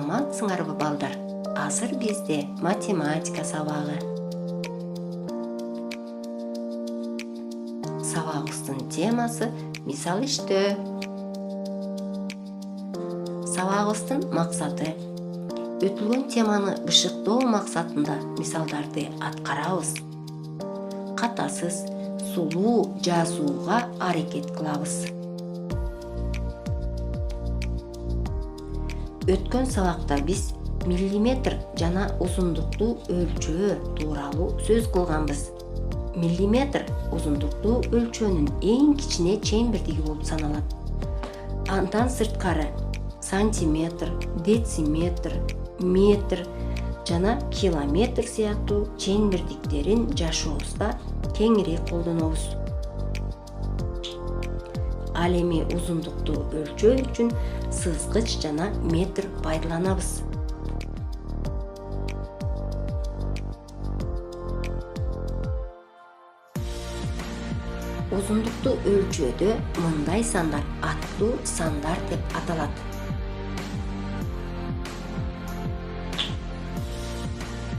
саламатсыңарбы балдар? Азыр бизде математика сабагы. Сабагыбыздын темасы мисал иштөө. Сабагыбыздын максаты өтүлгөн теманы бышыктоо максатында мисалдарды аткарабыз. Катасыз, сулуу жазууга аракет кылабыз. Өткөн сабакта биз миллиметр жана узундуктуу өлчөө тууралуу сөз кылганбыз. Миллиметр узундуктуу өлчөөнүн эң кичине чембирдиги болуп саналат. Андан сырткары сантиметр, дециметр, метр жана километр сыяктуу чембирдиктерин жашообузда кеңири колдонобуз. Ал эми узундукту өлчөө үчүн сызгыч жана метр пайдаланабыз. Узундукту өлчөөдө мындай сандар аттуу сандар деп аталат.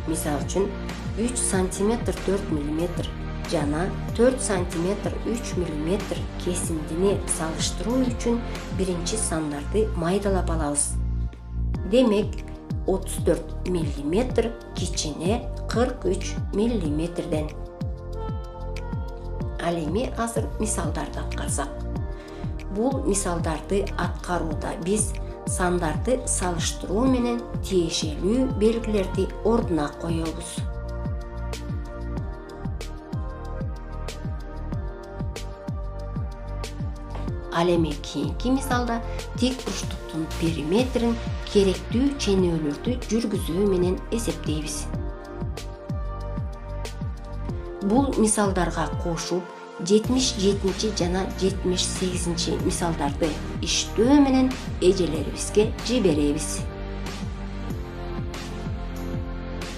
Мисал үчүн 3 сантиметр 4 миллиметр жана 4 сантиметр 3 миллиметр кесиндини салыштыруу үчүн биринчи сандарды майдалап алабыз. Демек 34 миллиметр кичине 43 миллиметрден. Ал эми азыр мисалдарды аткарсак. Бул мисалдарды аткарууда биз сандарды салыштыруу менен тиешелүү белгилерди ордуна коебуз. Ал эми кийинки мисалда тик бурчтуктун периметрин керектүү ченөөлөрдү жүргүзүү менен эсептейбиз. Бул мисалдарга кошуп 77 жана 78 мисалдарды иштөө менен эжелерибизге жиберебиз.